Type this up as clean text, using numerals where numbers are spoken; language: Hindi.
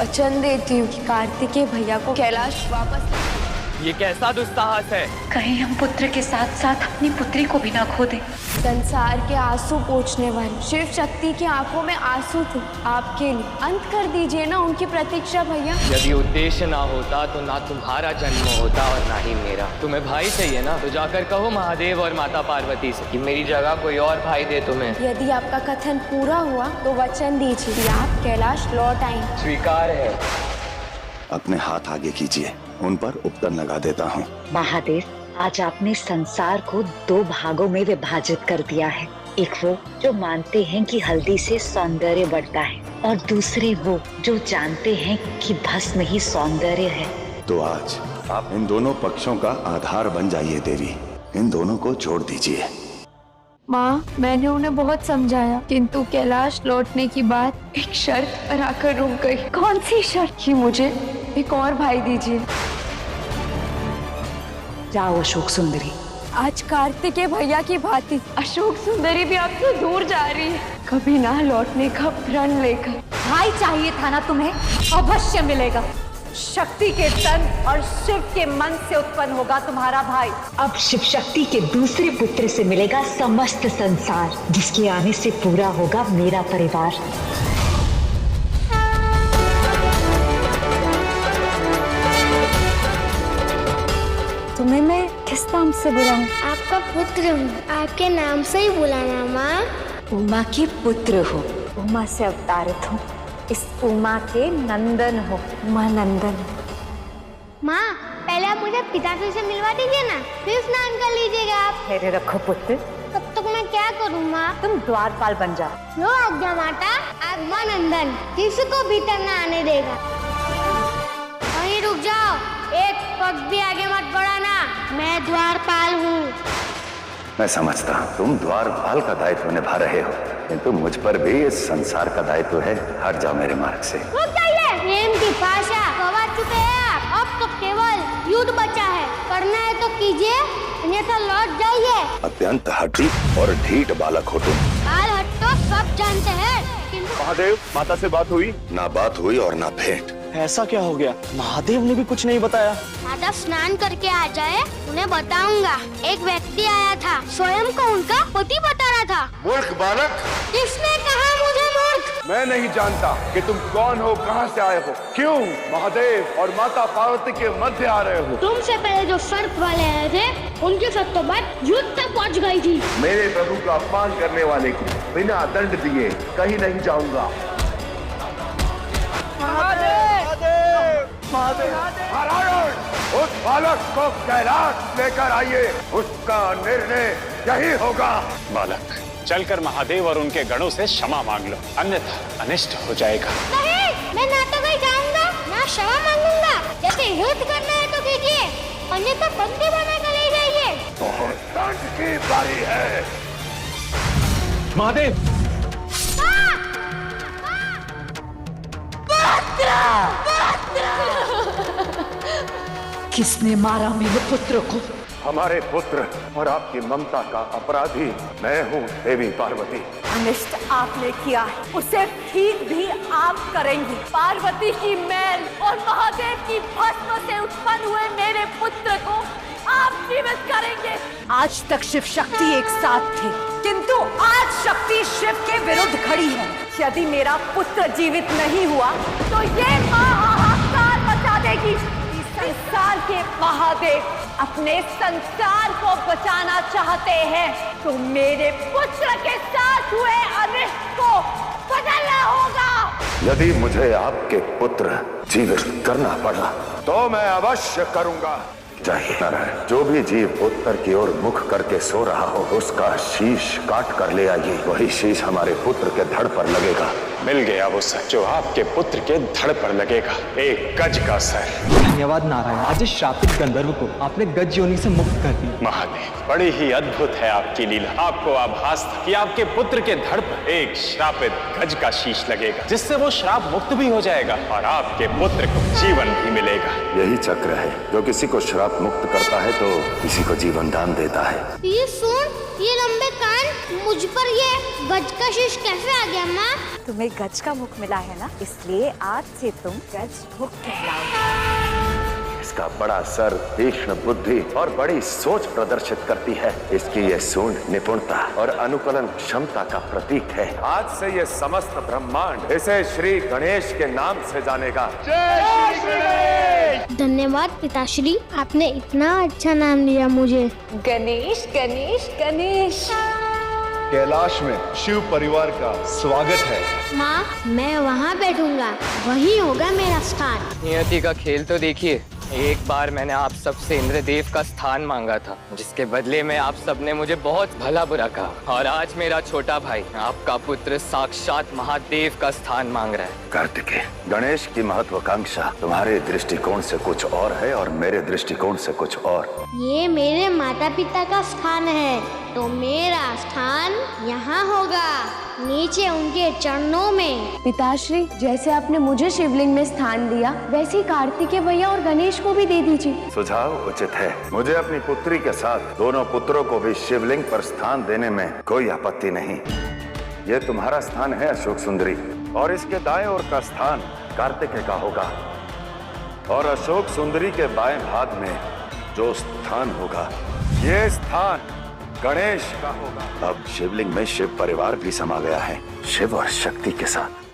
वचन देती हूँ कि कार्तिकेय भैया को कैलाश वापस। ये कैसा दुस्साहस है? कहीं हम पुत्र के साथ साथ अपनी पुत्री को भी ना खो दें। संसार के आंसू पोंछने वाली शिव शक्ति की आंखों में आंसू थे आपके लिए। अंत कर दीजिए ना उनकी प्रतीक्षा भैया। यदि उद्देश्य ना होता तो ना तुम्हारा जन्म होता और ना ही मेरा। तुम्हें भाई चाहिए ना, तो जाकर कहो महादेव और माता पार्वती से कि मेरी जगह कोई और भाई दे तुम्हें। यदि आपका कथन पूरा हुआ तो वचन दीजिए कि आप कैलाश लौट आएंगे। स्वीकार है। अपने हाथ आगे कीजिए, उन पर उपटन लगा देता हूँ। महादेव, आज आपने संसार को 2 भागों में विभाजित कर दिया है। एक वो जो मानते हैं कि हल्दी से सौंदर्य बढ़ता है, और दूसरे वो जो जानते हैं कि भस्म ही सौंदर्य है। तो आज आप इन दोनों पक्षों का आधार बन जाइए देवी। इन दोनों को जोड़ दीजिए। माँ, मैंने उन्हें बहुत समझाया, किंतु कैलाश लौटने की बात एक शर्त पर आकर रुक गई। कौन सी शर्त? कि मुझे एक और भाई दीजिए। जाओ अशोक सुंदरी। आज कार्तिकेय भैया की भांति अशोक सुंदरी भी आपसे दूर जा रही है, कभी ना लौटने का प्रण लेकर। भाई चाहिए था ना तुम्हें, अवश्य मिलेगा। शक्ति के तन और शिव के मन से उत्पन्न होगा तुम्हारा भाई। अब शिव शक्ति के दूसरे पुत्र से मिलेगा समस्त संसार, जिसके आने से पूरा होगा मेरा परिवार। तुम्हें मैं किस नाम से बुलाऊं? आपका पुत्र हूँ, आपके नाम से ही बुलाना माँ। उमा के पुत्र हो, उमा से अवतारित हो, इस उमा के नंदन हो, उमा नंदन। माँ, पहले आप मुझे पिताजी से मिलवा दीजिए ना, फिर स्नान कर लीजिएगा आप। मेरे रखो पुत्र। तब तक मैं क्या करूँ माँ? तुम द्वारपाल बन जाओ। लो आज्ञा माता। उमा नंदन किसी को भीतर न आने देगा। वहीं रुक जाओ, एक पग भी आगे मत बढ़ाना, मैं द्वारपाल हूँ। मैं समझता हूँ तुम द्वारपाल का दायित्व निभा रहे हो, किंतु मुझ पर भी इस संसार का दायित्व है। हट जाओ मेरे मार्ग से। रुक जाइए। प्रेम की भाषा गवा चुके हैं आप। अब तो केवल युद्ध बचा है, करना है तो कीजिए, अन्यथा लौट जाइए। अत्यंत हठी और ढीठ बालक हो तुम। बाल हट तो सब जानते हैं, किंतु महादेव, माता से बात हुई? ना बात हुई और ना भेंट। ऐसा क्या हो गया? महादेव ने भी कुछ नहीं बताया। माता स्नान करके आ जाए, उन्हें बताऊंगा। एक व्यक्ति आया था, स्वयं को उनका पति बता रहा था। मूर्ख बालक! किसने कहा मुझे मूर्ख? मैं नहीं जानता कि तुम कौन हो, कहां से आए हो, क्यों महादेव और माता पार्वती के मध्य आ रहे हो। तुमसे पहले जो सर्प वाले आए थे, उनके साथ तो बात युद्ध तक पहुंच गई थी। मेरे प्रभु का अपमान करने वाले को बिना दंड दिए कहीं नहीं जाऊंगा। नारायण, उस बालक को कैलाश लेकर आइए, उसका निर्णय यही होगा। बालक, चलकर महादेव और उनके गणों से क्षमा मांग लो, अन्यथा अनिष्ट हो जाएगा। नहीं, मैं ना तो कहीं जाऊंगा, ना क्षमा मांगूंगा। यदि युद्ध करना है तो कीजिए, अन्यथा बंदी बनाकर ले जाइए। तो दंड की बारी है। महादेव! किसने मारा मेरे पुत्र को? हमारे पुत्र और आपकी ममता का अपराधी मैं हूँ देवी पार्वती। अनिष्ट आपने किया है, उसे ठीक भी आप करेंगी। पार्वती की मैल और महादेव की भस्म से उत्पन्न हुए मेरे पुत्र को आप जीवित करेंगे। आज तक शिव शक्ति एक साथ थे, किंतु आज शक्ति शिव के विरुद्ध खड़ी है। यदि मेरा पुत्र जीवित नहीं हुआ तो ये माँ हाहाकार मचा देगी। संसार के महादेव अपने संसार को बचाना चाहते हैं, तो मेरे पुत्र के साथ हुए अनिष्ट को बदलना होगा। यदि मुझे आपके पुत्र जीवित करना पड़ा तो मैं अवश्य करूंगा। जाइए नारायण, जो भी जीव उत्तर की ओर मुख करके सो रहा हो, उसका शीश काट कर ले आइए। वही शीश हमारे पुत्र के धड़ पर लगेगा। मिल गया वो सर जो आपके पुत्र के धड़ पर लगेगा, एक गज का सर। धन्यवाद नारायण, आज इस श्रापित गंधर्व को आपने गज योनि से मुक्त कर दिया। महादेव, बड़ी ही अद्भुत है आपकी लीला। आपको आभास था कि आपके पुत्र के धड़ पर एक श्रापित गज का शीश लगेगा, जिससे वो श्राप मुक्त भी हो जाएगा और आपके पुत्र को जीवन भी मिलेगा। यही चक्र है, जो किसी को श्राप मुक्त करता है तो किसी को जीवन दान देता है। ये सुन, ये लंबे कान, मुझ पर ये गज का शीश कैसे आ गया माँ? तुम्हें गज का मुख मिला है ना, इसलिए आज से तुम गज मुख कहलाओगे। इसका बड़ा सर, तीक्ष्ण बुद्धि और बड़ी सोच प्रदर्शित करती है। इसकी ये सूंड निपुणता और अनुकूलन क्षमता का प्रतीक है। आज से ये समस्त ब्रह्मांड इसे श्री गणेश के नाम से जानेगा। धन्यवाद पिताश्री, आपने इतना अच्छा नाम दिया मुझे। गणेश गणेश गणेश। कैलाश में शिव परिवार का स्वागत है। माँ, मैं वहाँ बैठूंगा, वही होगा मेरा स्थान। नियति का खेल तो देखिए, एक बार मैंने आप सबसे इंद्रदेव का स्थान मांगा था, जिसके बदले में आप सबने मुझे बहुत भला बुरा कहा, और आज मेरा छोटा भाई, आपका पुत्र, साक्षात महादेव का स्थान मांग रहा है। कार्तिकेय, गणेश की महत्वाकांक्षा तुम्हारे दृष्टिकोण से कुछ और है और मेरे दृष्टिकोण से कुछ और। ये मेरे माता पिता का स्थान है, तो मेरा स्थान यहाँ होगा, नीचे उनके चरणों में। पिताश्री, जैसे आपने मुझे शिवलिंग में स्थान दिया, वैसे ही कार्तिकेय भैया और गणेश को भी दे दीजिए। सुझाव उचित है। मुझे अपनी पुत्री के साथ दोनों पुत्रों को भी शिवलिंग पर स्थान देने में कोई आपत्ति नहीं। ये तुम्हारा स्थान है अशोक सुंदरी, और इसके दाएं ओर का स्थान कार्तिकेय का होगा, और अशोक सुंदरी के बाएं भाग में जो स्थान होगा, ये स्थान गणेश का होगा। अब शिवलिंग में शिव परिवार भी समा गया है, शिव और शक्ति के साथ।